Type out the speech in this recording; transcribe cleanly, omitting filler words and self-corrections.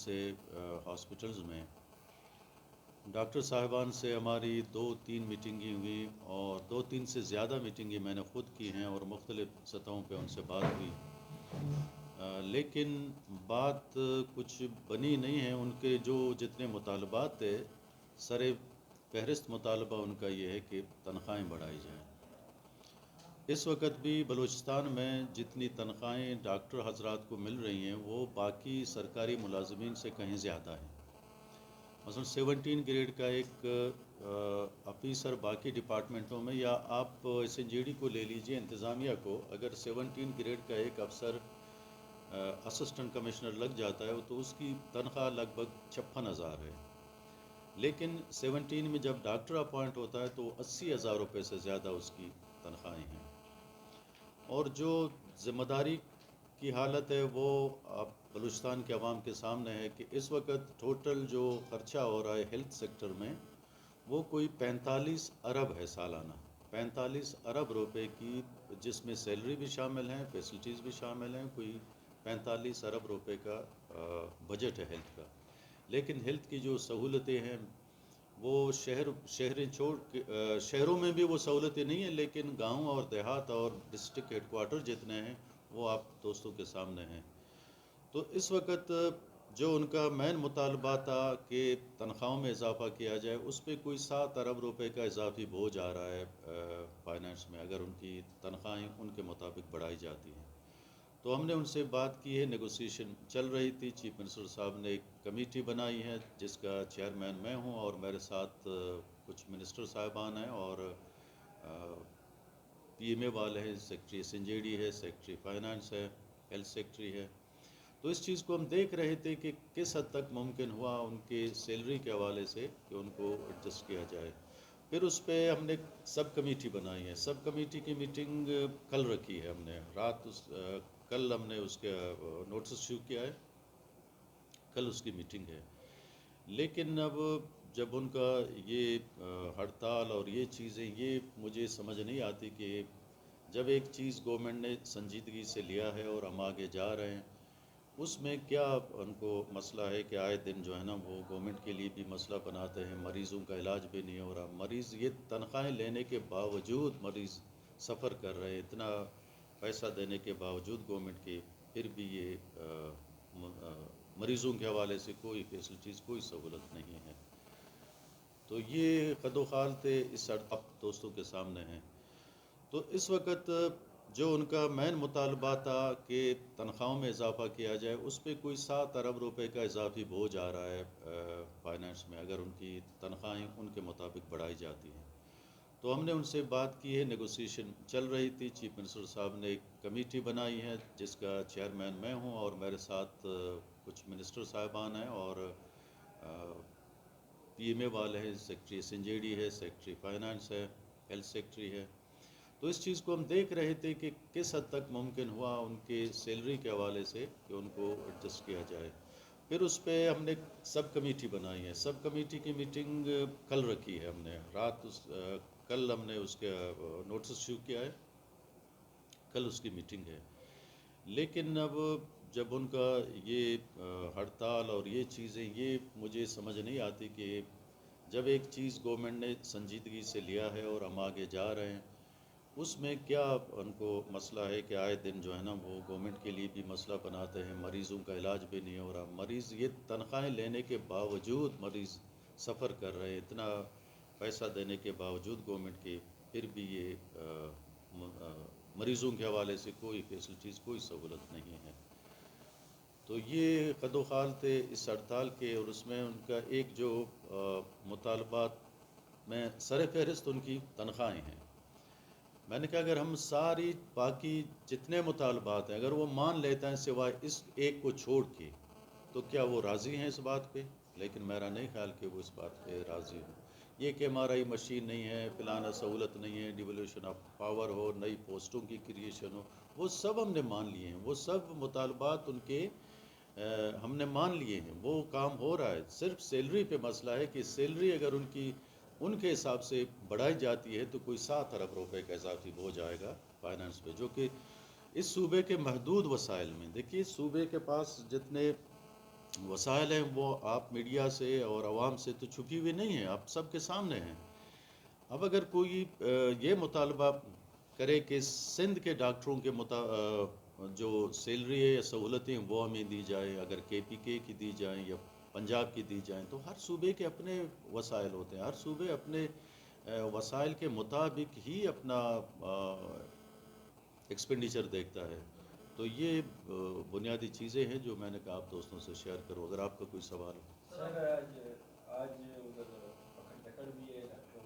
سے ہاسپٹلز میں ڈاکٹر صاحبان سے ہماری 2-3 میٹنگیں ہوئی اور 2-3 سے زیادہ میٹنگیں میں نے خود کی ہیں اور مختلف سطحوں پہ ان سے بات ہوئی، لیکن بات کچھ بنی نہیں ہے۔ ان کے جو جتنے مطالبات تھے، سر فہرست مطالبہ ان کا یہ ہے کہ تنخواہیں بڑھائی جائیں۔ اس وقت بھی بلوچستان میں جتنی تنخواہیں ڈاکٹر حضرات کو مل رہی ہیں وہ باقی سرکاری ملازمین سے کہیں زیادہ ہیں۔ مثلا 17 گریڈ کا ایک آفیسر باقی ڈپارٹمنٹوں میں، یا آپ ایس این جی ڈی کو لے لیجئے، انتظامیہ کو، اگر 17 گریڈ کا ایک افسر اسسٹنٹ کمشنر لگ جاتا ہے تو اس کی تنخواہ لگ بھگ 56,000 ہے، لیکن 17 میں جب ڈاکٹر اپوائنٹ ہوتا ہے تو 80,000 روپے سے زیادہ اس کی تنخواہیں ہیں۔ اور جو ذمہ داری کی حالت ہے وہ اب بلوچستان کے عوام کے سامنے ہے کہ اس وقت ٹوٹل جو خرچہ ہو رہا ہے ہیلتھ سیکٹر میں وہ کوئی 45 ارب ہے سالانہ، 45 ارب روپے کی، جس میں سیلری بھی شامل ہیں، فیسلٹیز بھی شامل ہیں، کوئی 45 ارب روپے کا بجٹ ہے ہیلتھ کا۔ لیکن ہیلتھ کی جو سہولتیں ہیں وہ شہروں میں بھی وہ سہولتیں نہیں ہیں، لیکن گاؤں اور دیہات اور ڈسٹرکٹ ہیڈ کوارٹر جتنے ہیں وہ آپ دوستوں کے سامنے ہیں۔ تو اس وقت جو ان کا مین مطالبہ تھا کہ تنخواہوں میں اضافہ کیا جائے، اس پہ کوئی 7 ارب روپے کا اضافی بوجھ آ رہا ہے فائنانس میں، اگر ان کی تنخواہیں ان کے مطابق بڑھائی جاتی ہیں۔ تو ہم نے ان سے بات کی ہے، نیگوسیشن چل رہی تھی، چیف منسٹر صاحب نے ایک کمیٹی بنائی ہے جس کا چیئرمین میں ہوں، اور میرے ساتھ کچھ منسٹر صاحبان ہیں اور پی ایم اے والے ہیں، secretary S N J D ہے، سیکرٹری فائنانس ہے، ہیلتھ سیکرٹری ہے۔ تو اس چیز کو ہم دیکھ رہے تھے کہ کس حد تک ممکن ہوا ان کے سیلری کے حوالے سے کہ ان کو ایڈجسٹ کیا جائے۔ پھر اس پہ ہم نے سب کمیٹی بنائی ہے، سب کمیٹی کی میٹنگ کل رکھی ہے، ہم نے کل ہم نے اس کا نوٹس ایشو کیا ہے، کل اس کی میٹنگ ہے۔ لیکن اب جب ان کا یہ ہڑتال اور یہ چیزیں، یہ مجھے سمجھ نہیں آتی کہ جب ایک چیز گورنمنٹ نے سنجیدگی سے لیا ہے اور ہم آگے جا رہے ہیں، اس میں کیا ان کو مسئلہ ہے کہ آئے دن جو ہے نا وہ گورنمنٹ کے لیے بھی مسئلہ بناتے ہیں، مریضوں کا علاج بھی نہیں ہو رہا، مریض یہ تنخواہیں لینے کے باوجود مریض سفر کر رہے ہیں، اتنا پیسہ دینے کے باوجود گورنمنٹ کے، پھر بھی یہ مریضوں کے حوالے سے کوئی فیسلٹیز، کوئی سہولت نہیں ہے۔ تو یہ قد و خال تھے، اس اب دوستوں کے سامنے ہیں۔ تو اس وقت جو ان کا مین مطالبہ تھا کہ تنخواہوں میں اضافہ کیا جائے، اس پہ کوئی 7 ارب روپے کا اضافی بوجھ آ رہا ہے فائنانس میں، اگر ان کی تنخواہیں ان کے مطابق بڑھائی جاتی ہیں۔ تو ہم نے ان سے بات کی ہے، نیگوسیشن چل رہی تھی، چیف منسٹر صاحب نے ایک کمیٹی بنائی ہے جس کا چیئرمین میں ہوں، اور میرے ساتھ کچھ منسٹر صاحبان ہیں اور پی ایم اے والے ہیں، secretary S N J D ہے، سیکرٹری فائنانس ہے، ہیلتھ سیکرٹری ہے۔ تو اس چیز کو ہم دیکھ رہے تھے کہ کس حد تک ممکن ہوا ان کے سیلری کے حوالے سے کہ ان کو ایڈجسٹ کیا جائے۔ پھر اس پہ ہم نے سب کمیٹی بنائی ہے، سب کمیٹی کی میٹنگ کل رکھی ہے، ہم نے کل ہم نے اس کا نوٹس ایشو کیا ہے، کل اس کی میٹنگ ہے۔ لیکن اب جب ان کا یہ ہڑتال اور یہ چیزیں، یہ مجھے سمجھ نہیں آتی کہ جب ایک چیز گورنمنٹ نے سنجیدگی سے لیا ہے اور ہم آگے جا رہے ہیں، اس میں کیا ان کو مسئلہ ہے کہ آئے دن جو ہے نا وہ گورنمنٹ کے لیے بھی مسئلہ بناتے ہیں، مریضوں کا علاج بھی نہیں ہو رہا، مریض یہ تنخواہیں لینے کے باوجود مریض سفر کر رہے ہیں، اتنا پیسہ دینے کے باوجود گورنمنٹ کے، پھر بھی یہ مریضوں کے حوالے سے کوئی فیسلٹیز، کوئی سہولت نہیں ہے۔ تو یہ قد و خال تھے اس ہڑتال کے، اور اس میں ان کا ایک جو مطالبات میں سر فہرست ان کی تنخواہیں ہیں۔ میں نے کہا اگر ہم ساری باقی جتنے مطالبات ہیں اگر وہ مان لیتے ہیں سوائے اس ایک کو چھوڑ کے، تو کیا وہ راضی ہیں اس بات پہ؟ لیکن میرا نہیں خیال کہ وہ اس بات پہ راضی ہوں۔ یہ کہ ایم آر آئی مشین نہیں ہے، فلانا سہولت نہیں ہے، ڈیولیوشن آف پاور ہو، نئی پوسٹوں کی کریشن ہو، وہ سب ہم نے مان لیے ہیں، وہ سب مطالبات ان کے ہم نے مان لیے ہیں، وہ کام ہو رہا ہے۔ صرف سیلری پہ مسئلہ ہے کہ سیلری اگر ان کے حساب سے بڑھائی جاتی ہے تو کوئی 7 ارب روپے کا اضافی بوجھ آئے گا فائنانس پہ، جو کہ اس صوبے کے محدود وسائل میں، دیکھیے صوبے کے پاس جتنے وسائل ہیں وہ آپ میڈیا سے اور عوام سے تو چھپی ہوئی نہیں ہیں، آپ سب کے سامنے ہیں۔ اب اگر کوئی یہ مطالبہ کرے کہ سندھ کے ڈاکٹروں کے جو سیلری ہے یا سہولتیں ہیں وہ ہمیں دی جائیں، اگر کے پی کے کی دی جائیں یا پنجاب کی دی جائیں، تو ہر صوبے کے اپنے وسائل ہوتے ہیں، ہر صوبے اپنے وسائل کے مطابق ہی اپنا ایکسپینڈیچر دیکھتا ہے۔ تو یہ بنیادی چیزیں ہیں جو میں نے کہا آپ دوستوں سے شیئر کرو، اگر آپ کا کوئی سوال ہو۔ سر آج